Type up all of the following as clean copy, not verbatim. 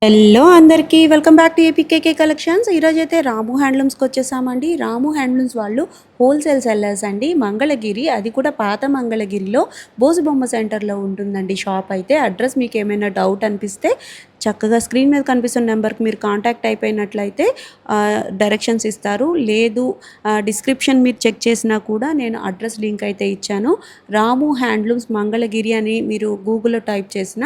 Hello అందరికీ welcome back to APKK collections. ఈరోజు అయితే రాము హ్యాండ్లూమ్స్కి వచ్చేసామండి. రాము హ్యాండ్లూమ్స్ వాళ్ళు హోల్సేల్ సెల్లర్స్ అండి. మంగళగిరి, అది కూడా పాత మంగళగిరిలో బోసుబొమ్మ సెంటర్లో ఉంటుందండి షాప్ అయితే. అడ్రస్ మీకు ఏమైనా డౌట్ అనిపిస్తే చక్కగా స్క్రీన్ మీద కనిపిస్తున్న నెంబర్కి మీరు కాంటాక్ట్ అయిపోయినట్లయితే డైరెక్షన్స్ ఇస్తారు. లేదు డిస్క్రిప్షన్ మీరు చెక్ చేసినా కూడా నేను అడ్రస్ లింక్ అయితే ఇచ్చాను. రాము హ్యాండ్లూమ్స్ మంగళగిరి అని మీరు గూగుల్లో టైప్ చేసిన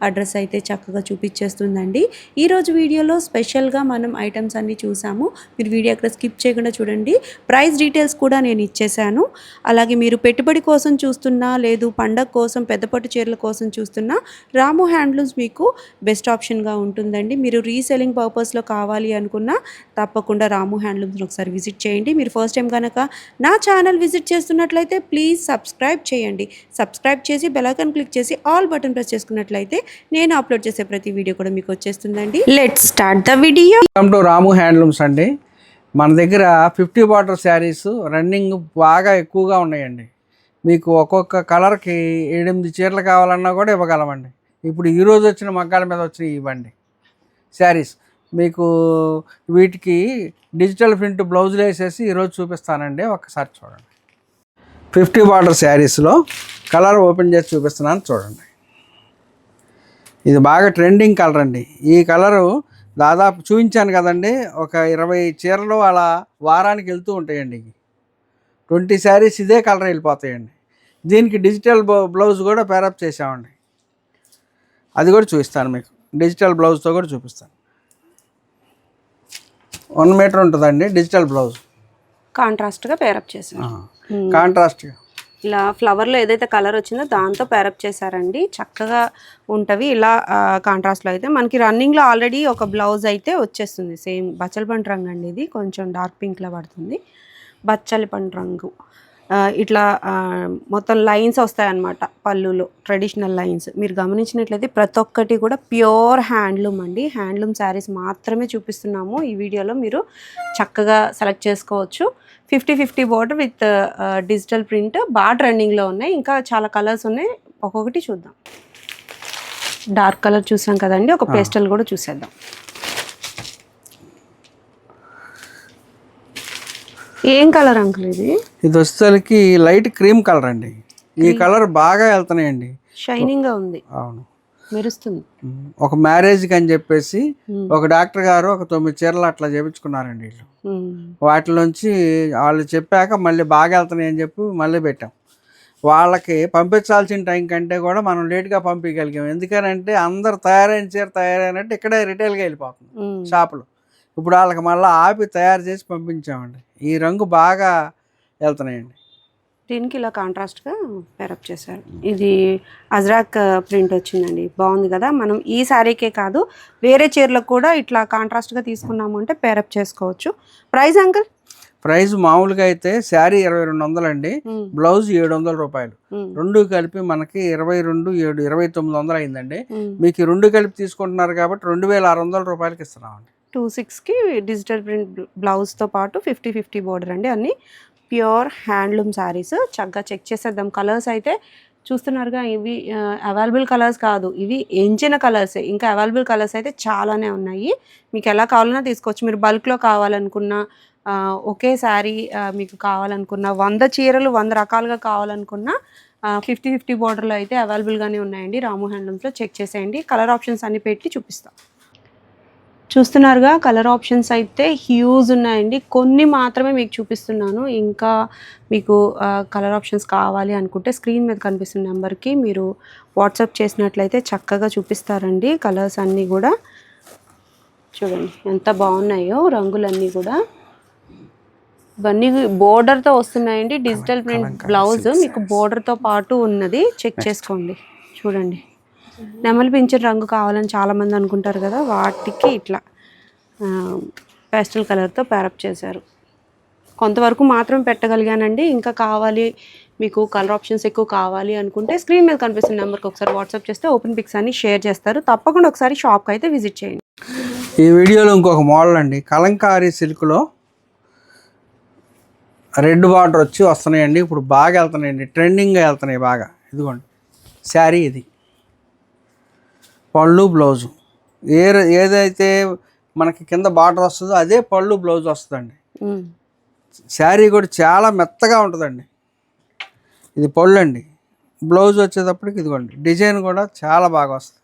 అడ్రస్ అయితే చక్కగా చూపించేస్తుందండి. ఈరోజు వీడియోలో స్పెషల్గా మనం ఐటమ్స్ అన్నీ చూసాము. మీరు వీడియో అక్కడ స్కిప్ చేయకుండా చూడండి. ప్రైస్ డీటెయిల్స్ కూడా నేను ఇచ్చేసాను. అలాగే మీరు పెట్టుబడి కోసం చూస్తున్నా, లేదు పండగ కోసం పెద్దపట్టు చీరల కోసం చూస్తున్నా, రాము హ్యాండ్లూమ్స్ మీకు బెస్ట్ ఆప్షన్గా ఉంటుందండి. మీరు రీసెల్లింగ్ పర్పస్లో కావాలి అనుకున్నా తప్పకుండా రాము హ్యాండ్లూమ్స్ని ఒకసారి విజిట్ చేయండి. మీరు ఫస్ట్ టైం కనుక నా ఛానల్ విజిట్ చేస్తున్నట్లయితే ప్లీజ్ సబ్స్క్రైబ్ చేయండి. సబ్స్క్రైబ్ చేసి బెల్ ఐకాన్ క్లిక్ చేసి ఆల్ బటన్ ప్రెస్ చేసుకున్నట్లయితే నేను అప్లోడ్ చేసే ప్రతి వీడియో కూడా మీకు వచ్చేస్తుందండి. Let's start the video. Welcome to Ramu handlooms అండి. మన దగ్గర 50 బార్డర్ శారీస్ రన్నింగ్ బాగా ఎక్కువగా ఉన్నాయండి. మీకు ఒక్కొక్క కలర్కి 7-8 చీరలు కావాలన్నా కూడా ఇవ్వగలమండి. ఇప్పుడు ఈరోజు వచ్చిన మగ్గాల మీద వచ్చిన ఇవ్వండి శారీస్. మీకు వీటికి డిజిటల్ ప్రింట్ బ్లౌజులు వేసేసి ఈరోజు చూపిస్తానండి. ఒక్కసారి చూడండి. 50 బార్డర్ శారీస్లో కలర్ ఓపెన్ చేసి చూపిస్తున్నాను చూడండి. ఇది బాగా ట్రెండింగ్ కలర్ అండి. ఈ కలరు దాదాపు చూపించాను కదండి, ఒక 20 చీరలు అలా వారానికి వెళ్తూ ఉంటాయండి. 20 శారీస్ ఇదే కలర్ వెళ్ళిపోతాయండి. దీనికి డిజిటల్ బ్లౌజ్ కూడా పేరప్ చేసామండి. అది కూడా చూపిస్తాను మీకు. డిజిటల్ బ్లౌజ్తో కూడా చూపిస్తాను. 1 మీటర్ ఉంటుందండి డిజిటల్ బ్లౌజ్. కాంట్రాస్ట్గా పేరప్ చేశారు. కాంట్రాస్ట్గా ఇలా ఫ్లవర్లో ఏదైతే కలర్ వచ్చిందో దాంతో పేరప్ చేశారండి. చక్కగా ఉంటవి ఇలా కాంట్రాస్ట్లో. అయితే మనకి రన్నింగ్లో ఆల్రెడీ ఒక బ్లౌజ్ అయితే వచ్చేస్తుంది. సేమ్ బచ్చలి పండు రంగు అండి. ఇది కొంచెం డార్క్ పింక్లో పడుతుంది. బచ్చలి పండు రంగు ఇట్లా మొత్తం లైన్స్ వస్తాయన్నమాట పళ్ళులో, ట్రెడిషనల్ లైన్స్. మీరు గమనించినట్లయితే ప్రతి ఒక్కటి కూడా ప్యూర్ హ్యాండ్లూమ్ అండి. హ్యాండ్లూమ్ శారీస్ మాత్రమే చూపిస్తున్నాము ఈ వీడియోలో. మీరు చక్కగా సెలెక్ట్ చేసుకోవచ్చు. 50-50 బార్డర్ విత్ డిజిటల్ ప్రింట్ బాగా ట్రెండింగ్లో ఉన్నాయి. ఇంకా చాలా కలర్స్ ఉన్నాయి, ఒక్కొక్కటి చూద్దాం. డార్క్ కలర్ చూసాం కదండి, ఒక పేస్టల్ కూడా చూసేద్దాం. ఏం కలర్ అంకుల్ ఇది? ఇది వచ్చేసరికి లైట్ క్రీమ్ కలర్ అండి. ఈ కలర్ బాగా వెళ్తున్నాయండి. షైనింగ్ గా ఉంది. అవును, మెరుస్తుంది. ఒక మ్యారేజ్కి అని చెప్పేసి ఒక డాక్టర్ గారు ఒక 9 చీరలు అట్లా చేయించుకున్నారండి వీళ్ళు. వాటిలోంచి వాళ్ళు చెప్పాక మళ్ళీ బాగా వెళ్తున్నాయి అని చెప్పి మళ్ళీ పెట్టాం. వాళ్ళకి పంపించాల్సిన టైం కంటే కూడా మనం లేట్గా పంపించగలిగాం. ఎందుకనంటే అందరు తయారైన చీర తయారైనట్టు ఇక్కడే రిటైల్గా వెళ్ళిపోతుంది షాపులో. ఇప్పుడు వాళ్ళకి మళ్ళీ ఆపి తయారు చేసి పంపించామండి. ఈ రంగు బాగా వెళ్తున్నాయండి. దీనికి ఇలా కాంట్రాస్ట్గా పేరప్ చేశారు. ఇది అజ్రాక్ ప్రింట్ వచ్చిందండి, బాగుంది కదా. మనం ఈ శారీకే కాదు వేరే చీరలకు కూడా ఇట్లా కాంట్రాస్ట్గా తీసుకున్నాము అంటే పేరప్ చేసుకోవచ్చు. Price uncle? ప్రైస్ మామూలుగా అయితే శారీ 2200 అండి, బ్లౌజ్ 700 రూపాయలు. రెండు కలిపి మనకి 22,729 అయిందండి. మీకు ఈ రెండు కలిపి తీసుకుంటున్నారు కాబట్టి 2600 రూపాయలకి ఇస్తున్నామండి. 26కి డిజిటల్ ప్రింట్ బ్లౌజ్తో పాటు 50-50 బోర్డర్ అండి. అన్నీ ప్యూర్ హ్యాండ్లూమ్ శారీస్. చక్కగా చెక్ చేసేద్దాం. కలర్స్ అయితే చూస్తున్నారుగా, ఇవి అవైలబుల్ కలర్స్ కాదు, ఇవి ఎంచిన కలర్సే. ఇంకా అవైలబుల్ కలర్స్ అయితే చాలానే ఉన్నాయి. మీకు ఎలా కావాలన్నా తీసుకోవచ్చు. మీరు బల్క్లో కావాలనుకున్నా, ఒకే శారీ మీకు కావాలనుకున్నా, 100 చీరలు 100 రకాలుగా కావాలనుకున్నా 50-50 బోర్డర్లో అయితే అవైలబుల్గానే ఉన్నాయండి. రాము హ్యాండ్లూమ్స్లో చెక్ చేసేయండి. కలర్ ఆప్షన్స్ అన్ని పెట్టి చూపిస్తాం. చూస్తున్నారుగా, కలర్ ఆప్షన్స్ అయితే హ్యూజ్ ఉన్నాయండి. కొన్ని మాత్రమే మీకు చూపిస్తున్నాను. ఇంకా మీకు కలర్ ఆప్షన్స్ కావాలి అనుకుంటే స్క్రీన్ మీద కనిపిస్తున్న నెంబర్కి మీరు వాట్సాప్ చేసినట్లయితే చక్కగా చూపిస్తారండి. కలర్స్ అన్నీ కూడా చూడండి ఎంత బాగున్నాయో రంగులన్నీ కూడా. ఇవన్నీ బోర్డర్తో వస్తున్నాయండి. డిజిటల్ ప్రింట్ బ్లౌజ్ మీకు బోర్డర్తో పాటు ఉన్నది. చెక్ చేసుకోండి. చూడండి, నెమలి పింఛన్ రంగు కావాలని చాలామంది అనుకుంటారు కదా, వాటికి ఇట్లా పేస్టల్ కలర్తో పేరప్ చేశారు. కొంతవరకు మాత్రం పెట్టగలిగానండి. ఇంకా కావాలి మీకు కలర్ ఆప్షన్స్ ఎక్కువ కావాలి అనుకుంటే స్క్రీన్ మీద కనిపిస్తున్న నెంబర్కి ఒకసారి వాట్సాప్ చేస్తే ఓపెన్ పిక్స్ అన్ని షేర్ చేస్తారు. తప్పకుండా ఒకసారి షాప్కి అయితే విజిట్ చేయండి. ఈ వీడియోలో ఇంకొక మోడల్ అండి, కలంకారీ సిల్క్లో రెడ్ బార్డర్ వచ్చి వస్తున్నాయండి. ఇప్పుడు బాగా వెళ్తున్నాయండి, ట్రెండింగ్గా వెళ్తున్నాయి బాగా. ఇదిగోండి శారీ, ఇది పళ్ళు బ్లౌజు. ఏదైతే మనకి కింద బార్డర్ వస్తుందో అదే పళ్ళు బ్లౌజ్ వస్తుందండి. శారీ కూడా చాలా మెత్తగా ఉంటుందండి. ఇది పళ్ళు అండి. బ్లౌజ్ వచ్చేటప్పటికి ఇదిగోండి డిజైన్ కూడా చాలా బాగా వస్తుంది.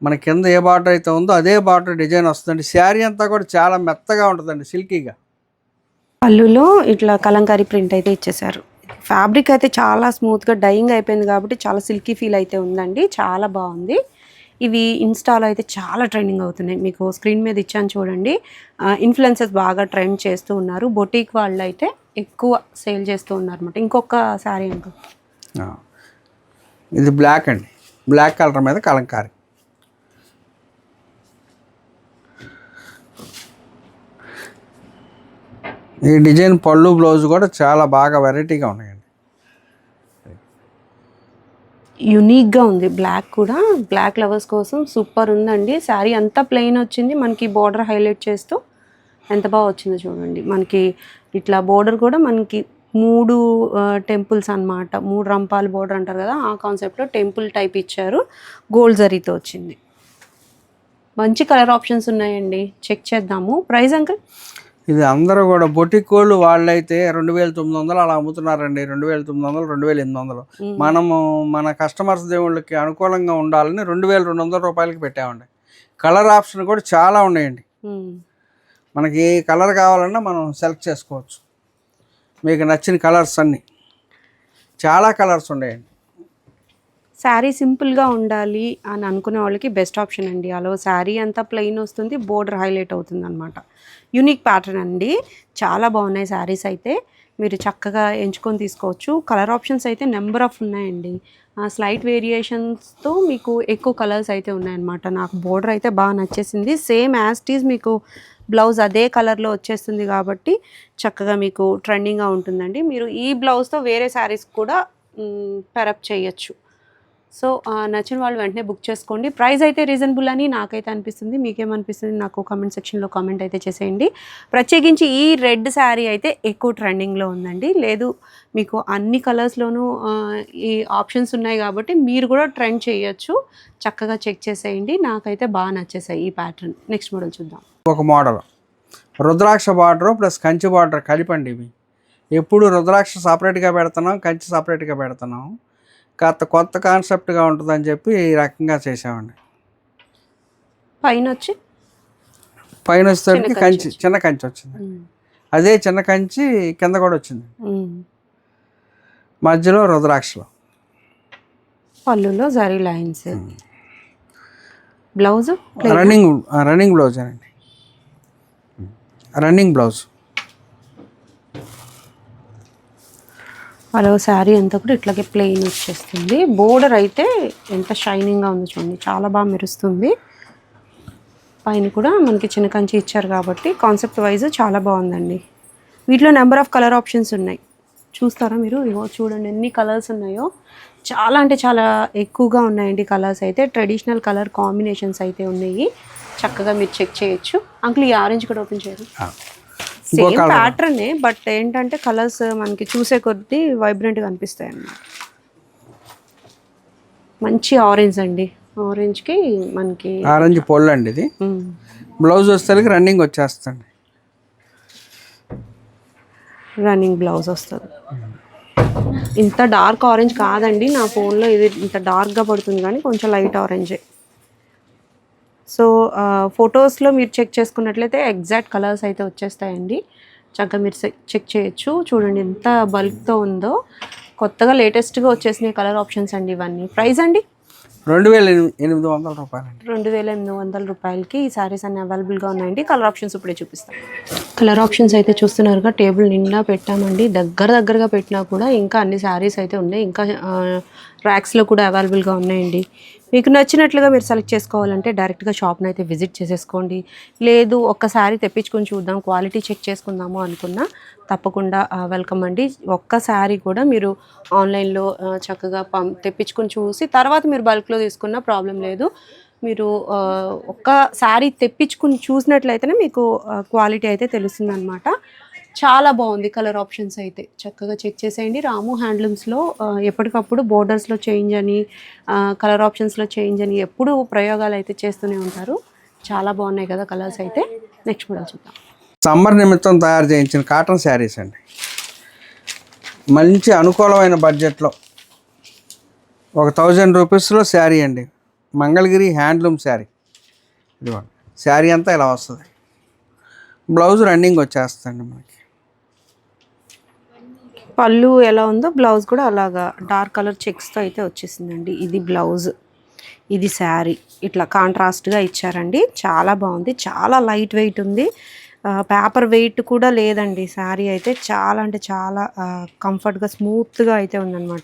మన కింద ఏ బార్డర్ అయితే ఉందో అదే బార్డర్ డిజైన్ వస్తుందండి. శారీ అంతా కూడా చాలా మెత్తగా ఉంటుందండి, సిల్కీగా. పళ్ళులో ఇట్లా కలంకారీ ప్రింట్ అయితే ఇచ్చేసారు. ఫ్యాబ్రిక్ అయితే చాలా స్మూత్గా డైయింగ్ అయిపోయింది కాబట్టి చాలా సిల్కీ ఫీల్ అయితే ఉందండి. చాలా బాగుంది. ఇవి ఇన్స్టాలో అయితే చాలా ట్రెండింగ్ అవుతున్నాయి. మీకు స్క్రీన్ మీద ఇచ్చాను చూడండి. ఇన్ఫ్లుయెన్సర్స్ బాగా ట్రెండ్ చేస్తూ ఉన్నారు. బొటీక్ వాళ్ళు అయితే ఎక్కువ సేల్ చేస్తూ ఉన్నారు అనమాట. ఇంకొక శారీ అండి, ఇది బ్లాక్ అండి. బ్లాక్ కలర్ మీద కలంకారీ. ఈ డిజైన్ పళ్ళు బ్లౌజ్ కూడా చాలా బాగా వెరైటీగా ఉన్నాయండి. యూనిక్గా ఉంది. బ్లాక్ కూడా, బ్లాక్ లవర్స్ కోసం సూపర్ ఉందండి. శారీ అంతా ప్లెయిన్ వచ్చింది, మనకి బార్డర్ హైలైట్ చేస్తూ ఎంత బాగా వచ్చిందో చూడండి. మనకి ఇట్లా బోర్డర్ కూడా మనకి 3 టెంపుల్స్ అనమాట. 3 రంపాలు బోర్డర్ అంటారు కదా, ఆ కాన్సెప్ట్లో టెంపుల్ టైప్ ఇచ్చారు. గోల్డ్ జరీతో వచ్చింది. మంచి కలర్ ఆప్షన్స్ ఉన్నాయండి, చెక్ చేద్దాము. Price uncle? ఇది అందరూ కూడా బొటిక్ వాళ్ళు వాళ్ళైతే 2900 అలా అమ్ముతున్నారండి. 2900, 2800. మనము మన కస్టమర్స్ దేవుళ్ళకి అనుకూలంగా ఉండాలని 2200 రూపాయలకి పెట్టామండి. కలర్ ఆప్షన్ కూడా చాలా ఉన్నాయండి. మనకి ఏ కలర్ కావాలన్నా మనం సెలెక్ట్ చేసుకోవచ్చు. మీకు నచ్చిన కలర్స్ అన్నీ, చాలా కలర్స్ ఉన్నాయండి. శారీ సింపుల్గా ఉండాలి అని అనుకునే వాళ్ళకి బెస్ట్ ఆప్షన్ అండి. అలా శారీ అంతా ప్లెయిన్ వస్తుంది, బోర్డర్ హైలైట్ అవుతుంది అనమాట. యూనిక్ ప్యాటర్న్ అండి, చాలా బాగున్నాయి శారీస్ అయితే. మీరు చక్కగా ఎంచుకొని తీసుకోవచ్చు. కలర్ ఆప్షన్స్ అయితే నెంబర్ ఆఫ్ ఉన్నాయండి. స్లైట్ వేరియేషన్స్తో మీకు ఎక్కువ కలర్స్ అయితే ఉన్నాయన్నమాట. నాకు బోర్డర్ అయితే బాగా నచ్చేసింది. సేమ్ యాజ్ ఇట్ ఈజ్ మీకు బ్లౌజ్ అదే కలర్లో వచ్చేస్తుంది కాబట్టి చక్కగా మీకు ట్రెండింగ్గా ఉంటుందండి. మీరు ఈ బ్లౌజ్తో వేరే శారీస్ కూడా పెరప్ చేయొచ్చు. సో నచ్చిన వాళ్ళు వెంటనే బుక్ చేసుకోండి. ప్రైస్ అయితే రీజనబుల్ అని నాకైతే అనిపిస్తుంది. మీకేమనిపిస్తుంది నాకు కామెంట్ సెక్షన్లో కామెంట్ అయితే చేసేయండి. ప్రత్యేకించి ఈ రెడ్ శారీ అయితే ఎక్కువ ట్రెండింగ్లో ఉందండి. లేదు మీకు అన్ని కలర్స్లోనూ ఈ ఆప్షన్స్ ఉన్నాయి కాబట్టి మీరు కూడా ట్రెండ్ చేయొచ్చు. చక్కగా చెక్ చేసేయండి. నాకైతే బాగా నచ్చేసాయి ఈ ప్యాటర్న్. నెక్స్ట్ మోడల్ చూద్దాం. ఒక మోడల్ రుద్రాక్ష బార్డర్ ప్లస్ కంచి బార్డర్ కలిపండి. ఇవి ఎప్పుడు రుద్రాక్ష సపరేట్గా పెడుతున్నాం, కంచి సపరేట్గా పెడుతున్నాం. కొత్త కాన్సెప్ట్గా ఉంటుందని చెప్పి ఈ రకంగా చేసామండి. పైన వచ్చేసరికి కంచి, చిన్న కంచి వచ్చింది. అదే చిన్న కంచి కింద కూడా వచ్చింది. మధ్యలో రుద్రాక్షలో, పళ్ళులో zari lines. Blouse running blouse అండి. Running blouse. అలా శారీ అంతా కూడా ఇట్లాగే ప్లెయిన్ వచ్చేస్తుంది. బోర్డర్ అయితే ఎంత షైనింగ్గా ఉంది చూడండి, చాలా బాగా మెరుస్తుంది. పైన కూడా మనకి చిన్న కంచి ఇచ్చారు కాబట్టి కాన్సెప్ట్ వైజ్ చాలా బాగుందండి. వీటిలో నెంబర్ ఆఫ్ కలర్ ఆప్షన్స్ ఉన్నాయి, చూస్తారా మీరు? ఇగో చూడండి ఎన్ని కలర్స్ ఉన్నాయో. చాలా అంటే చాలా ఎక్కువగా ఉన్నాయండి కలర్స్ అయితే. ట్రెడిషనల్ కలర్ కాంబినేషన్స్ అయితే ఉన్నాయి. చక్కగా మీరు చెక్ చేయొచ్చు. అంకుల్ ఈ ఆరెంజ్ కూడా ఓపెన్ చేయరు. సేమ్ ప్యాటర్నే, బట్ ఏంటంటే కలర్స్ మనకి చూసే కొద్దీ వైబ్రెంట్గా అనిపిస్తాయి అన్నమాట. మంచి ఆరెంజ్ అండి. ఆరెంజ్కి మనకి ఆరెంజ్ పొల్ అండి ఇది. బ్లౌజ్ వస్తే రన్నింగ్ వచ్చేస్తుంది. రన్నింగ్ బ్లౌజ్ వస్తుంది. ఇంత డార్క్ ఆరెంజ్ కాదండి, నా ఫోన్లో ఇది ఇంత డార్క్గా పడుతుంది కానీ కొంచెం లైట్ ఆరెంజే. సో ఫొటోస్లో మీరు చెక్ చేసుకున్నట్లయితే ఎగ్జాక్ట్ కలర్స్ అయితే వచ్చేస్తాయండి. చక్కగా మీరు చెక్ చేయొచ్చు. చూడండి ఎంత బల్క్తో ఉందో. కొత్తగా లేటెస్ట్గా వచ్చేసినాయి కలర్ ఆప్షన్స్ అండి ఇవన్నీ. ప్రైస్ అండి 2800 రూపాయలు. 2800 రూపాయలకి ఈ శారీస్ అన్ని అవైలబుల్గా ఉన్నాయండి. కలర్ ఆప్షన్స్ ఇప్పుడే చూపిస్తాను. కలర్ ఆప్షన్స్ అయితే చూస్తున్నారుగా, టేబుల్ నిండా పెట్టామండి. దగ్గరగా పెట్టినా కూడా ఇంకా అన్ని శారీస్ అయితే ఉన్నాయి. ఇంకా ర్యాక్స్లో కూడా అవైలబుల్గా ఉన్నాయండి. మీకు నచ్చినట్లుగా మీరు సెలెక్ట్ చేసుకోవాలంటే డైరెక్ట్గా షాప్ని అయితే విజిట్ చేసేసుకోండి. లేదు ఒక్కసారి తెప్పించుకొని చూద్దాం, క్వాలిటీ చెక్ చేసుకుందాము అనుకున్నా తప్పకుండా వెల్కమ్ అండి. ఒక్క శారీ కూడా మీరు ఆన్లైన్లో చక్కగా తెప్పించుకొని చూసి తర్వాత మీరు బల్క్లో తీసుకున్న ప్రాబ్లం లేదు. మీరు ఒక్క శారీ తెప్పించుకుని చూసినట్లయితేనే మీకు క్వాలిటీ అయితే తెలుస్తుంది అనమాట. చాలా బాగుంది కలర్ ఆప్షన్స్ అయితే. చక్కగా చెక్ చేసేయండి. రాము హ్యాండ్లూమ్స్లో ఎప్పటికప్పుడు బోర్డర్స్లో చేంజ్ అని, కలర్ ఆప్షన్స్లో చేంజ్ అని ఎప్పుడు ప్రయోగాలు అయితే చేస్తూనే ఉంటారు. చాలా బాగున్నాయి కదా కలర్స్ అయితే. నెక్స్ట్ మోడల్ చూద్దాం. సమ్మర్ నిమిత్తం తయారు చేయించిన కాటన్ శారీస్ అండి. మంచి అనుకూలమైన బడ్జెట్లో ఒక 1000 రూపీస్లో శారీ అండి. మంగళగిరి హ్యాండ్లూమ్ శారీ. ఇదిగోండి, శారీ అంతా ఇలా వస్తుంది. బ్లౌజ్ రన్నింగ్ వచ్చేస్తుందండి మనకి. పళ్ళు ఎలా ఉందో బ్లౌజ్ కూడా అలాగా డార్క్ కలర్ చెక్స్తో అయితే వచ్చేసిందండి. ఇది బ్లౌజ్, ఇది శారీ. ఇట్లా కాంట్రాస్ట్గా ఇచ్చారండి. చాలా బాగుంది, చాలా లైట్ వెయిట్ ఉంది. పేపర్ వెయిట్ కూడా లేదండి. శారీ అయితే చాలా అంటే చాలా కంఫర్ట్గా స్మూత్గా అయితే ఉందన్నమాట.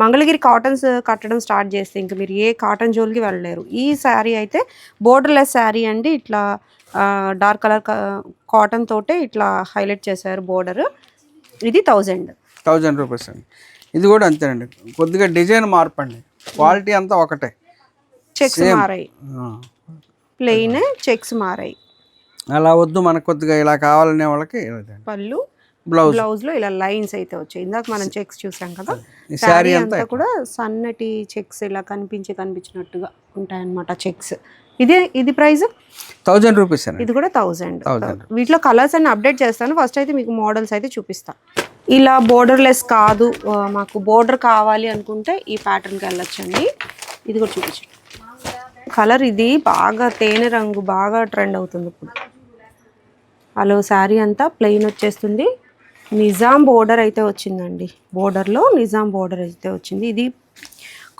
మంగళగిరి కాటన్స్ కట్టడం స్టార్ట్ చేస్తే ఇంకా మీరు ఏ కాటన్ జోలికి వెళ్ళలేరు. ఈ శారీ అయితే బోర్డర్లెస్ శారీ అండి. ఇట్లా డార్క్ కలర్ కాటన్ తోటే ఇట్లా హైలైట్ చేశారు బోర్డర్. ఇది 1000 రూపీస్ అండి. ఇది కూడా అంతేనండి, కొద్దిగా డిజైన్ మార్పు అండి. క్వాలిటీ అంతా ఒకటే. చెక్స్ మారాయి, ప్లెయిన్ చెక్స్ మారాయి. అలా వద్దు మనకు కొద్దిగా ఇలా కావాలనే వాళ్ళకి పళ్ళు, బ్లౌజ్ లో ఇలా లైన్స్ అయితే వచ్చాయి. ఇందాక మనం చెక్స్ చూసాం కదా. శారీ అంతా కూడా సన్నటి చెక్స్ ఇలా కనిపించినట్టుగా ఉంటాయన్నమాట చెక్స్. ఇది ప్రైస్ 1000 రూపీస్ అండి. ఇది కూడా 1000. వీటిలో కలర్స్ అన్ని అప్డేట్ చేస్తాను. ఫస్ట్ అయితే మీకు మోడల్స్ అయితే చూపిస్తా. ఇలా బోర్డర్లెస్ కాదు, మాకు బోర్డర్ కావాలి అనుకుంటే ఈ ప్యాటర్న్కి వెళ్ళొచ్చండి. ఇది కూడా చూపించండి. కలర్ ఇది బాగా తేనె రంగు, బాగా ట్రెండ్ అవుతుంది ఇప్పుడు. హలో, శారీ అంతా ప్లెయిన్ వచ్చేస్తుంది. నిజాం బోర్డర్ అయితే వచ్చిందండి. బోర్డర్లో నిజాం బోర్డర్ అయితే వచ్చింది. ఇది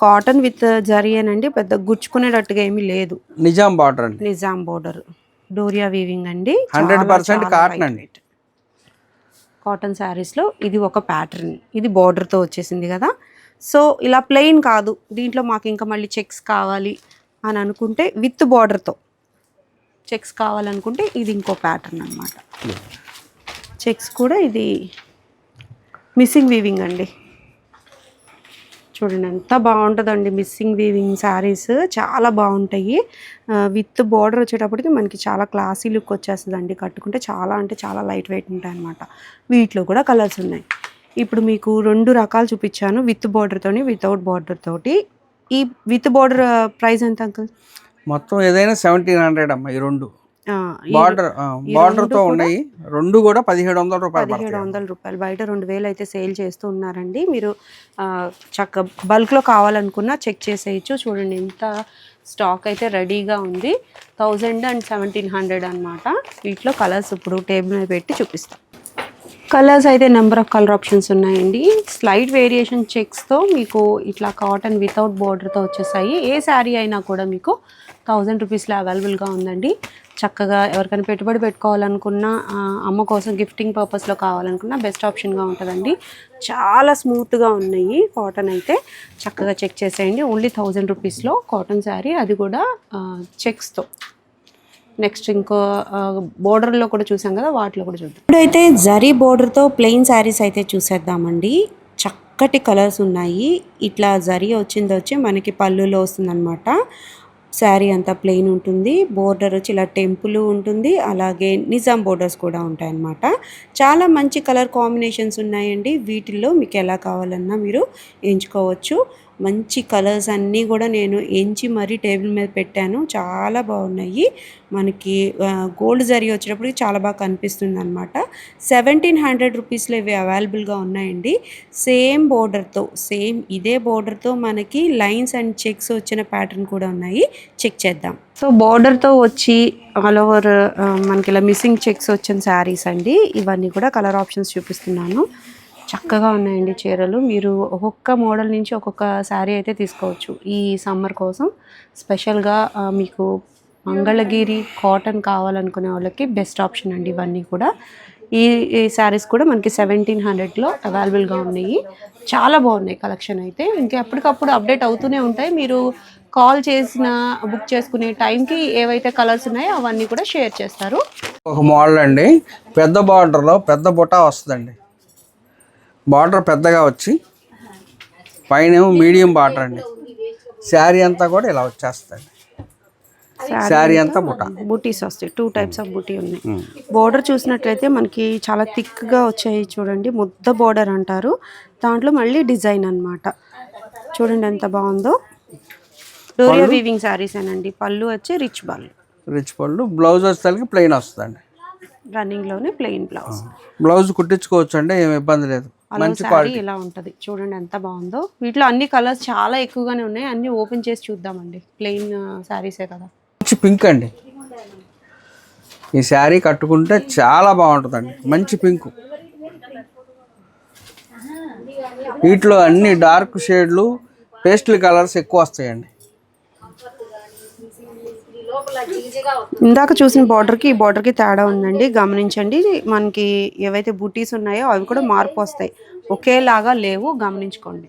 కాటన్ విత్ జరీయేనండి. పెద్ద గుచ్చుకునేటట్టుగా ఏమీ లేదు. నిజాం బార్డర్ అండి. నిజాం బోర్డర్, డోరియా వీవింగ్ అండి. 100% కాటన్ అండి. కాటన్ శారీస్లో ఇది ఒక ప్యాటర్న్. ఇది బోర్డర్తో వచ్చేసింది కదా. సో ఇలా ప్లెయిన్ కాదు, దీంట్లో మాకు ఇంకా మళ్ళీ చెక్స్ కావాలి అని అనుకుంటే, విత్ బోర్డర్తో చెక్స్ కావాలనుకుంటే ఇది ఇంకో ప్యాటర్న్ అనమాట. చెక్స్ కూడా ఇది మిస్సింగ్ వీవింగ్ అండి. చూడండి ఎంత బాగుంటుందండి. మిస్సింగ్ వీవింగ్ శారీస్ చాలా బాగుంటాయి. విత్ బార్డర్ వచ్చేటప్పటికి మనకి చాలా క్లాసీ లుక్ వచ్చేస్తుందండి. కట్టుకుంటే చాలా అంటే చాలా లైట్ వెయిట్ ఉంటాయి అన్నమాట. వీటిలో కూడా కలర్స్ ఉన్నాయి. ఇప్పుడు మీకు 2 రకాలు చూపించాను, విత్ బార్డర్తోని, వితౌట్ బార్డర్ తోటి. ఈ విత్ బార్డర్ ప్రైస్ ఎంత అంకుల్? మొత్తం ఏదైనా 1700 అమ్మా. ఈ రెండు బార్డర్తో ఉన్నాయి. రెండు కూడా 1700 రూపాయలు. 1700 రూపాయలు. బయట 2000 అయితే సేల్ చేస్తూ ఉన్నారండి. మీరు చక్క బల్క్లో కావాలనుకున్నా చెక్ చేసేయచ్చు. చూడండి ఎంత స్టాక్ అయితే రెడీగా ఉంది. 1000 and 1700 అనమాట. వీటిలో కలర్స్ ఇప్పుడు టేబుల్ మీద పెట్టి చూపిస్తాం. కలర్స్ అయితే నెంబర్ ఆఫ్ కలర్ ఆప్షన్స్ ఉన్నాయండి. స్లైట్ వేరియేషన్ చెక్స్తో మీకు ఇట్లా కాటన్ వితౌట్ బోర్డర్తో వచ్చేసాయి. ఏ శారీ అయినా కూడా మీకు 1000 రూపీస్లో అవైలబుల్గా ఉందండి. చక్కగా ఎవరికైనా పెట్టుబడి పెట్టుకోవాలనుకున్నా, అమ్మ కోసం గిఫ్టింగ్ పర్పస్లో కావాలనుకున్నా బెస్ట్ ఆప్షన్గా ఉంటుందండి. చాలా స్మూత్గా ఉన్నాయి. కాటన్ అయితే చక్కగా చెక్ చేసేయండి. ఓన్లీ 1000 రూపీస్లో కాటన్ శారీ, అది కూడా చెక్స్తో. నెక్స్ట్ ఇంకో బోర్డర్లో కూడా చూసాం కదా, వాటిలో కూడా చూద్దాం. ఇప్పుడైతే జరీ బోర్డర్తో ప్లెయిన్ శారీస్ అయితే చూసేద్దామండి. చక్కటి కలర్స్ ఉన్నాయి. ఇట్లా జరీ వచ్చి మనకి పళ్ళులో వస్తుందన్నమాట. శారీ అంతా ప్లెయిన్ ఉంటుంది. బోర్డర్ వచ్చి ఇలా టెంపుల్ ఉంటుంది. అలాగే నిజాం బోర్డర్స్ కూడా ఉంటాయన్నమాట. చాలా మంచి కలర్ కాంబినేషన్స్ ఉన్నాయండి. వీటిల్లో మీకు ఎలా కావాలన్నా మీరు ఎంచుకోవచ్చు. మంచి కలర్స్ అన్నీ కూడా నేను ఎంచి మరీ టేబుల్ మీద పెట్టాను. చాలా బాగున్నాయి. మనకి గోల్డ్ జరీ వచ్చేటప్పటికి చాలా బాగా కనిపిస్తుంది అనమాట. 1700 రూపీస్లో ఇవి అవైలబుల్గా ఉన్నాయండి. సేమ్ బోర్డర్తో, సేమ్ ఇదే బోర్డర్తో మనకి లైన్స్ అండ్ చెక్స్ వచ్చిన ప్యాటర్న్ కూడా ఉన్నాయి. చెక్ చేద్దాం. సో బోర్డర్తో వచ్చి ఆల్ ఓవర్ మనకి ఇలా మిస్సింగ్ చెక్స్ వచ్చిన శారీస్ అండి. ఇవన్నీ కూడా కలర్ ఆప్షన్స్ చూపిస్తున్నాను. చక్కగా ఉన్నాయండి చీరలు. మీరు ఒక్కొక్క మోడల్ నుంచి ఒక్కొక్క శారీ అయితే తీసుకోవచ్చు. ఈ సమ్మర్ కోసం స్పెషల్గా మీకు మంగళగిరి కాటన్ కావాలనుకునే వాళ్ళకి బెస్ట్ ఆప్షన్ అండి. ఇవన్నీ కూడా ఈ శారీస్ కూడా మనకి 1700లో అవైలబుల్గా ఉన్నాయి. చాలా బాగున్నాయి కలెక్షన్ అయితే. ఇంకా ఎప్పటికప్పుడు అప్డేట్ అవుతూనే ఉంటాయి. మీరు కాల్ చేసిన బుక్ చేసుకునే టైంకి ఏవైతే కలర్స్ ఉన్నాయో అవన్నీ కూడా షేర్ చేస్తారు. ఒక మోడల్ అండి, పెద్ద బార్డర్లో పెద్ద బుటా వస్తుందండి. బార్డర్ పెద్దగా వచ్చి పైన మీడియం బార్డర్ అండి. శారీ అంతా కూడా ఇలా వచ్చేస్తుంది. శారీ అంతా బుట్ట. బూటీస్ వస్తాయి, 2 టైప్స్ ఆఫ్ బూటీ ఉన్నాయి. బోర్డర్ చూసినట్లయితే మనకి చాలా థిక్గా వచ్చాయి చూడండి, ముద్ద బోర్డర్ అంటారు. దాంట్లో మళ్ళీ డిజైన్ అన్నమాట. చూడండి ఎంత బాగుందో. డోరియా వీవింగ్ శారీస్ అనండి. పళ్ళు వచ్చి రిచ్ పళ్ళు. బ్లౌజ్ వచ్చేసరికి ప్లెయిన్ వస్తుందండి. రన్నింగ్ లోనే ప్లెయిన్ బ్లౌజ్ కుట్టించుకోవచ్చు అండి, ఏమి ఇబ్బంది లేదు. మంచి క్వాలిటీ ఇలా ఉంటది. చూడండి ఎంత బాగుందో. వీటిలో అన్ని కలర్స్ చాలా ఎక్కువగానే ఉన్నాయి. అన్ని ఓపెన్ చేసి చూద్దామండి. ప్లెయిన్ శారీసే కదా. మంచి పింక్ అండి. ఈ శారీ కట్టుకుంటే చాలా బాగుంటుందండి. మంచి పింక్. వీటిలో అన్ని డార్క్ షేడ్లు, పేస్టల్ కలర్స్ ఎక్కువ వస్తాయండి. ఇందాక చూసిన బార్డర్కి ఈ బార్డర్కి తేడా ఉందండి, గమనించండి. మనకి ఏవైతే బూటీస్ ఉన్నాయో అవి కూడా మార్పు వస్తాయి, ఒకేలాగా లేవు, గమనించుకోండి.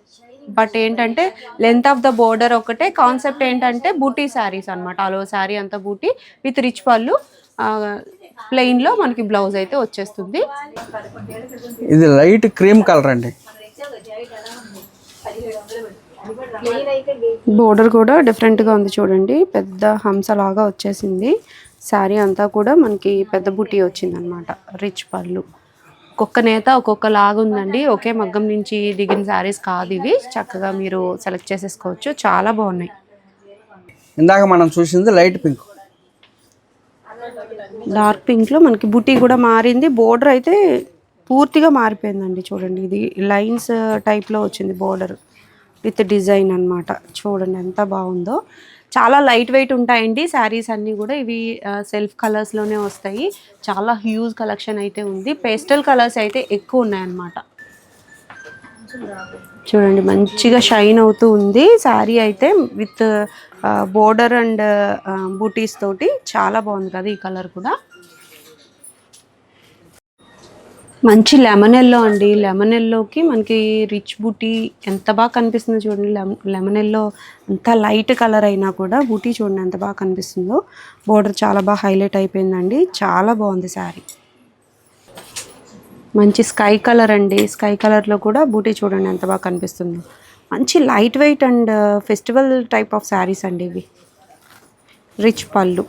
బట్ ఏంటంటే లెంత్ ఆఫ్ ద బోర్డర్ ఒకటే. కాన్సెప్ట్ ఏంటంటే బూటీ శారీస్ అనమాట. అలో శారీ అంతా బూటీ విత్ రిచ్ పళ్ళు, ప్లెయిన్లో మనకి బ్లౌజ్ అయితే వచ్చేస్తుంది. ఇది లైట్ క్రీమ్ కలర్ అండి. బోర్డర్ కూడా డిఫరెంట్గా ఉంది చూడండి. పెద్ద హంసలాగా వచ్చేసింది. శారీ అంతా కూడా మనకి పెద్ద బుటీ వచ్చిందనమాట. రిచ్ పళ్ళు. ఒక్కొక్క నేత ఒక్కొక్క లాగా ఉందండి. ఒకే మగ్గం నుంచి దిగిన శారీస్ కాదు ఇవి. చక్కగా మీరు సెలెక్ట్ చేసేసుకోవచ్చు. చాలా బాగున్నాయి. ఇందాక మనం చూసింది లైట్ పింక్. డార్క్ పింక్లో మనకి బుటీ కూడా మారింది. బోర్డర్ అయితే పూర్తిగా మారిపోయిందండి. చూడండి, ఇది లైన్స్ టైప్లో వచ్చింది బోర్డర్ విత్ డిజైన్ అన్నమాట. చూడండి ఎంత బాగుందో. చాలా లైట్ వెయిట్ ఉంటాయండి శారీస్ అన్నీ కూడా. ఇవి సెల్ఫ్ కలర్స్లోనే వస్తాయి. చాలా హ్యూజ్ కలెక్షన్ అయితే ఉంది. పేస్టల్ కలర్స్ అయితే ఎక్కువ ఉన్నాయన్నమాట. చూడండి మంచిగా షైన్ అవుతూ ఉంది శారీ అయితే, విత్ బోర్డర్ అండ్ బూటీస్ తోటి. చాలా బాగుంది కదా ఈ కలర్ కూడా. మంచి లెమన్ ఎల్లో అండి. లెమన్ ఎల్లోకి మనకి రిచ్ బూటీ ఎంత బాగా కనిపిస్తుందో చూడండి. లెమన్ ఎల్లో అంత లైట్ కలర్ అయినా కూడా బూటీ చూడండి ఎంత బాగా కనిపిస్తుందో. బోర్డర్ చాలా బాగా హైలైట్ అయిపోయిందండి. చాలా బాగుంది శారీ. మంచి స్కై కలర్ అండి. స్కై కలర్లో కూడా బూటీ చూడండి ఎంత బాగా కనిపిస్తుందో. మంచి light weight and festival type of saris అండి ఇవి. రిచ్ పళ్ళు.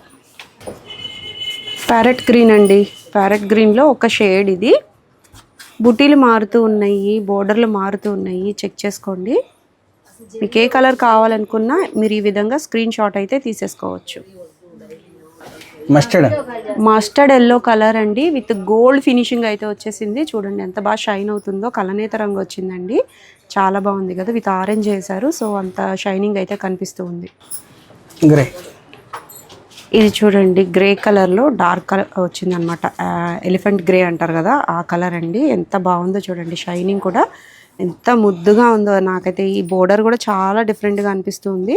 ప్యారెట్ గ్రీన్ అండి. ప్యారెట్ గ్రీన్లో ఒక షేడ్ ఇది. బుటీలు మారుతూ ఉన్నాయి, బోర్డర్లు మారుతూ ఉన్నాయి. చెక్ చేసుకోండి. మీకు ఏ కలర్ కావాలనుకున్నా మీరు ఈ విధంగా స్క్రీన్ షాట్ అయితే తీసేసుకోవచ్చు. మస్టర్డ్ ఎల్లో కలర్ అండి, విత్ గోల్డ్ ఫినిషింగ్ అయితే వచ్చేసింది. చూడండి ఎంత బాగా షైన్ అవుతుందో. కలనేత రంగు వచ్చిందండి. చాలా బాగుంది కదా. విత్ ఆరెంజ్ చేశారు, సో అంత షైనింగ్ అయితే కనిపిస్తూ ఉంది. గ్రే. ఇది చూడండి గ్రే కలర్లో డార్క్ కలర్ వచ్చిందనమాట. ఎలిఫెంట్ గ్రే అంటారు కదా, ఆ కలర్ అండి. ఎంత బాగుందో చూడండి. షైనింగ్ కూడా ఎంత ముద్దుగా ఉందో. నాకైతే ఈ బోర్డర్ కూడా చాలా డిఫరెంట్గా అనిపిస్తుంది.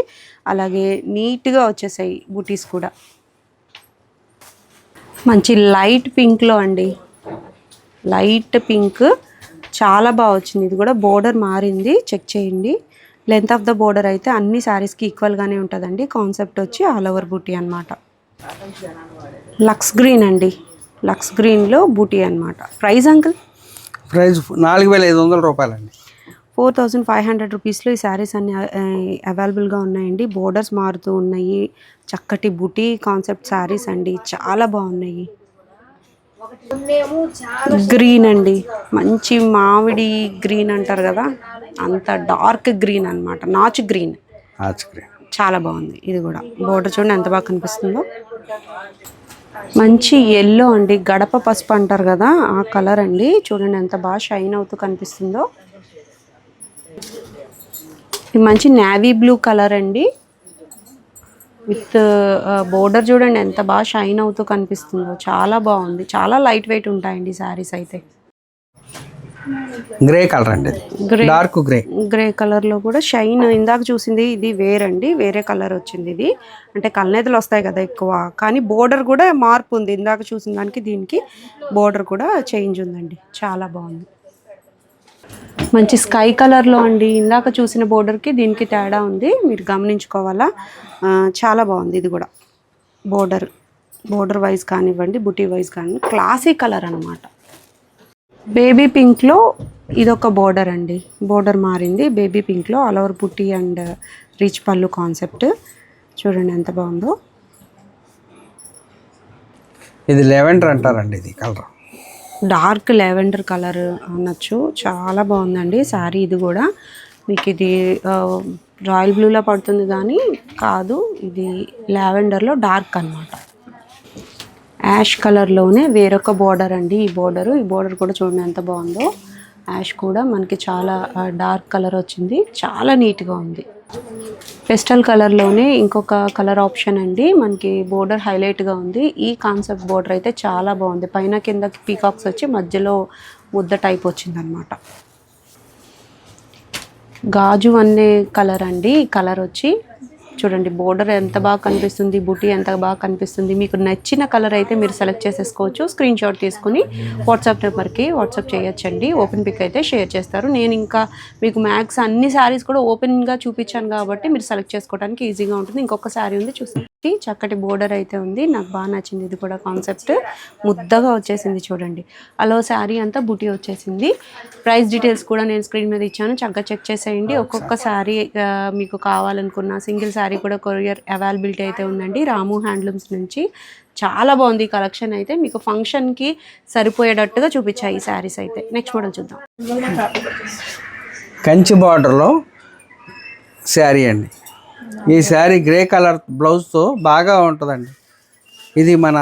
అలాగే నీట్గా వచ్చేసాయి బూటీస్ కూడా. మంచి లైట్ పింక్లో అండి. లైట్ పింక్ చాలా బాగా వచ్చింది. ఇది కూడా బోర్డర్ మారింది, చెక్ చేయండి. లెంత్ ఆఫ్ ద బోర్డర్ అయితే అన్ని శారీస్కి ఈక్వల్గానే ఉంటుందండి. కాన్సెప్ట్ వచ్చి ఆల్ ఓవర్ బూటీ అనమాట. లక్స్ గ్రీన్ అండి. లక్స్ గ్రీన్లో బూటీ అనమాట. Price uncle? ప్రైస్ 4500 రూపాయలండి. 4500 రూపీస్లో ఈ శారీస్ అన్ని అవైలబుల్గా ఉన్నాయండి. బోర్డర్స్ మారుతూ ఉన్నాయి. చక్కటి బూటీ కాన్సెప్ట్ శారీస్ అండి. చాలా బాగున్నాయి. గ్రీన్ అండి. మంచి మామిడి గ్రీన్ అంటారు కదా, అంత డార్క్ గ్రీన్ అనమాట. Notch green. చాలా బాగుంది ఇది కూడా. బోర్డర్ చూడండి ఎంత బాగా కనిపిస్తుందో. మంచి ఎల్లో అండి. గడప పసుపు అంటారు కదా, ఆ కలర్ అండి. చూడండి ఎంత బాగా షైన్ అవుతూ కనిపిస్తుందో. ఇది మంచి నేవీ బ్లూ కలర్ అండి. విత్ బోర్డర్ చూడండి ఎంత బాగా షైన్ అవుతూ కనిపిస్తుందో. చాలా బాగుంది. చాలా లైట్ వెయిట్ ఉంటాయండి శారీస్ అయితే. గ్రే కలర్ అండి. Dark grey. గ్రే కలర్లో కూడా షైన్. ఇందాక చూసింది ఇది వేరండి, వేరే కలర్ వచ్చింది ఇది. అంటే కళ్ళనేతలు వస్తాయి కదా ఎక్కువ, కానీ బోర్డర్ కూడా మార్పు ఉంది. ఇందాక చూసిన దానికి దీనికి బోర్డర్ కూడా చేంజ్ ఉందండి. చాలా బాగుంది. మంచి స్కై కలర్లో అండి. ఇందాక చూసిన బోర్డర్కి దీనికి తేడా ఉంది, మీరు గమనించుకోవాలా. చాలా బాగుంది ఇది కూడా. బోర్డర్ వైజ్ కానివ్వండి, బుటీ వైజ్ కానివ్వండి, క్లాసీ కలర్ అనమాట. బేబీ పింక్లో ఇదొక బోర్డర్ అండి. బోర్డర్ మారింది baby పింక్లో. All over buti and rich పళ్ళు కాన్సెప్ట్. చూడండి ఎంత బాగుందో. ఇది లెవెండర్ అంటారండి, ఇది కలర్. డార్క్ లెవెండర్ కలర్ అనొచ్చు. చాలా బాగుందండి శారీ. ఇది కూడా మీకు ఇది రాయల్ బ్లూలో పడుతుంది కానీ కాదు, ఇది లావెండర్లో డార్క్ అన్నమాట. యాష్ కలర్లోనే వేరొక బోర్డర్ అండి. ఈ బోర్డర్ కూడా చూడండి ఎంత బాగుందో. యాష్ కూడా మనకి చాలా డార్క్ కలర్ వచ్చింది, చాలా నీట్గా ఉంది. పెస్టల్ కలర్లోనే ఇంకొక కలర్ ఆప్షన్ అండి. మనకి బోర్డర్ హైలైట్గా ఉంది. ఈ కాన్సెప్ట్ బోర్డర్ అయితే చాలా బాగుంది. పైన కింద పీకాక్స్ వచ్చి మధ్యలో ముద్ద టైప్ వచ్చిందనమాట. గాజు అనే కలర్ అండి. ఈ కలర్ వచ్చి చూడండి, బోర్డర్ ఎంత బాగా కనిపిస్తుంది, బుటీ ఎంత బాగా కనిపిస్తుంది. మీకు నచ్చిన కలర్ అయితే మీరు సెలెక్ట్ చేసేసుకోవచ్చు. స్క్రీన్ షాట్ తీసుకుని వాట్సాప్ నెంబర్కి వాట్సాప్ చేయొచ్చండి. ఓపెన్ పిక్ అయితే షేర్ చేస్తారు. నేను ఇంకా మీకు మ్యాక్స్ అన్ని శారీస్ కూడా ఓపెన్గా చూపించాను కాబట్టి మీరు సెలెక్ట్ చేసుకోవడానికి ఈజీగా ఉంటుంది. ఇంకొక శారీ ఉంది చూసి, చక్కటి బోర్డర్ అయితే ఉంది. నాకు బాగా నచ్చింది. ఇది కూడా కాన్సెప్ట్ ముద్దగా వచ్చేసింది చూడండి. అలా శారీ అంతా బుటీ వచ్చేసింది. ప్రైస్ డీటెయిల్స్ కూడా నేను స్క్రీన్ మీద ఇచ్చాను, చక్కగా చెక్ చేసేయండి. ఒక్కొక్క శారీ మీకు కావాలనుకున్న సింగిల్ శారీ కూడా కొరియర్ అవైలబిలిటీ అయితే ఉందండి రాము హ్యాండ్లూమ్స్ నుంచి. చాలా బాగుంది ఈ కలెక్షన్ అయితే. మీకు ఫంక్షన్కి సరిపోయేటట్టుగా చూపించాయి ఈ శారీస్ అయితే. నెక్స్ట్ మోడల్ చూద్దాం. కంచి బార్డర్లో శారీ అండి. ఈ శారీ గ్రే కలర్ బ్లౌజ్తో బాగా ఉంటుందండి. ఇది మన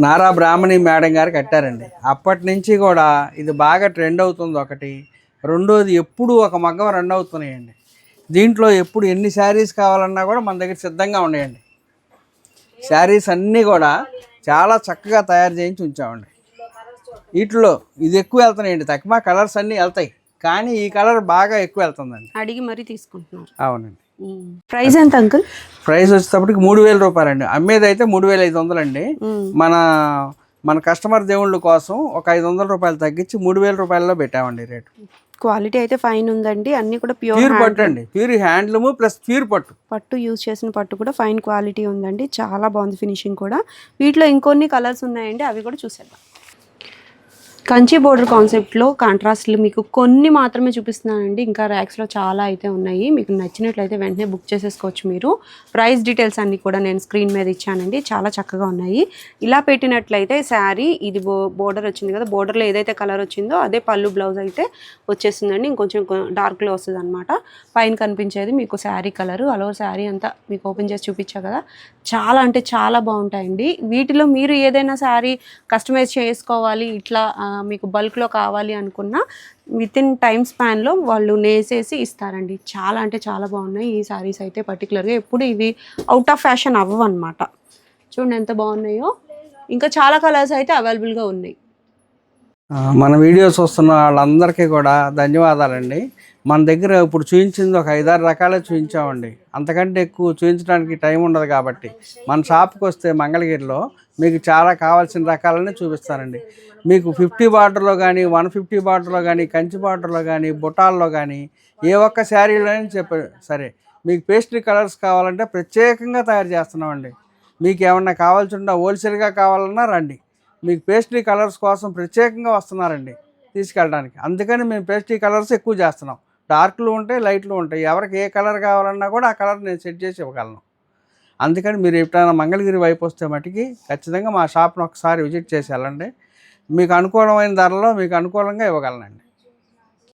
నారా బ్రాహ్మణి మేడం గారు కట్టారండి. అప్పటి నుంచి కూడా ఇది బాగా ట్రెండ్ అవుతుంది ఒకటి. రెండోది ఎప్పుడు ఒక మగ్గం రన్ అవుతున్నాయండి. దీంట్లో ఎప్పుడు ఎన్ని శారీస్ కావాలన్నా కూడా మన దగ్గర సిద్ధంగా ఉన్నాయండి. శారీస్ అన్నీ కూడా చాలా చక్కగా తయారు చేయించి ఉంచామండి. వీటిలో ఇది ఎక్కువ వెళ్తున్నాయండి, తక్కువ కలర్స్ అన్నీ వెళ్తాయి కానీ ఈ కలర్ బాగా ఎక్కువ వెళ్తుందండి. అడిగి మరీ తీసుకుంటున్నారు. అవునండి. ప్రైస్ ఎంత అంకుల్? ప్రైస్ వచ్చేటప్పటికి 3,000 రూపాయలండి. అమ్మేది అయితే 3,500 అండి. మన కస్టమర్ దేవుళ్ళ కోసం ఒక 500 రూపాయలు తగ్గించి 3,000 రూపాయల్లో పెట్టామండి రేటు. క్వాలిటీ అయితే ఫైన్ ఉందండి. అన్నీ కూడా ప్యూర్ పట్టు అండి, ప్యూర్ హ్యాండ్లూమ్ ప్లస్ ప్యూర్ పట్టు యూజ్ చేసిన పట్టు కూడా ఫైన్ క్వాలిటీ ఉందండి. చాలా బాగుంది ఫినిషింగ్ కూడా. వీటిలో ఇంకొన్ని కలర్స్ ఉన్నాయండి, అవి కూడా చూసేద్దాం. కంచి బోర్డర్ కాన్సెప్ట్లో కాంట్రాస్ట్లు మీకు కొన్ని మాత్రమే చూపిస్తున్నానండి. ఇంకా ర్యాక్స్లో చాలా అయితే ఉన్నాయి. మీకు నచ్చినట్లయితే వెంటనే బుక్ చేసేసుకోవచ్చు మీరు. ప్రైస్ డీటెయిల్స్ అన్నీ కూడా నేను స్క్రీన్ మీద ఇచ్చానండి. చాలా చక్కగా ఉన్నాయి. ఇలా పెట్టినట్లయితే శారీ ఇది బోర్డర్ వచ్చింది కదా, బోర్డర్లో ఏదైతే కలర్ వచ్చిందో అదే పళ్ళు బ్లౌజ్ అయితే వచ్చేస్తుందండి. ఇంకొంచెం డార్క్లో వస్తుంది అనమాట. పైన కనిపించేది మీకు శారీ కలరు. అలా శారీ అంతా మీకు ఓపెన్ చేసి చూపించా కదా, చాలా అంటే చాలా బాగుంటాయండి. వీటిలో మీరు ఏదైనా శారీ కస్టమైజ్ చేసుకోవాలి, ఇట్లా మీకు బల్క్లో కావాలి అనుకున్న విత్ ఇన్ టైమ్ స్పాన్లో వాళ్ళు నేసేసి ఇస్తారండి. చాలా అంటే చాలా బాగున్నాయి ఈ శారీస్ అయితే. పర్టికులర్గా ఎప్పుడు ఇవి అవుట్ ఆఫ్ ఫ్యాషన్ అవ్వవు అనమాట. చూడండి ఎంత బాగున్నాయో. ఇంకా చాలా కలర్స్ అయితే అవైలబుల్గా ఉన్నాయి. మన వీడియోస్ వస్తున్న వాళ్ళందరికీ కూడా ధన్యవాదాలండి. మన దగ్గర ఇప్పుడు చూపించింది ఒక 5-6 రకాలే చూపించామండి. అంతకంటే ఎక్కువ చూపించడానికి టైం ఉండదు కాబట్టి మన షాప్కి వస్తే మంగళగిరిలో మీకు చాలా కావాల్సిన రకాలన్నీ చూపిస్తానండి. మీకు 50 బార్డర్లో కానీ 150 బార్డర్లో కానీ కంచి బార్డర్లో కానీ బుటాల్లో కానీ ఏ ఒక్క శారీలో సరే మీకు పేస్ట్రీ కలర్స్ కావాలంటే ప్రత్యేకంగా తయారు చేస్తున్నామండి. మీకు ఏమన్నా కావాల్సి ఉంటే హోల్సేల్గా కావాలన్నా రండి. మీకు పేస్ట్రీ కలర్స్ కోసం ప్రత్యేకంగా వస్తున్నారండి తీసుకెళ్ళడానికి. అందుకని మేము పేస్ట్రీ కలర్స్ ఎక్కువ చేస్తున్నాం. డార్క్లు ఉంటాయి, లైట్లు ఉంటాయి. ఎవరికి ఏ కలర్ కావాలన్నా కూడా ఆ కలర్ నేను సెట్ చేసి ఇవ్వగలను. అందుకని మీరు ఎప్పుడైనా మంగళగిరి వైపు వస్తే మటుకి ఖచ్చితంగా మా షాప్ను ఒకసారి విజిట్ చేసి వెళ్ళండి. మీకు అనుకూలమైన ధరలో మీకు అనుకూలంగా ఇవ్వగలనండి.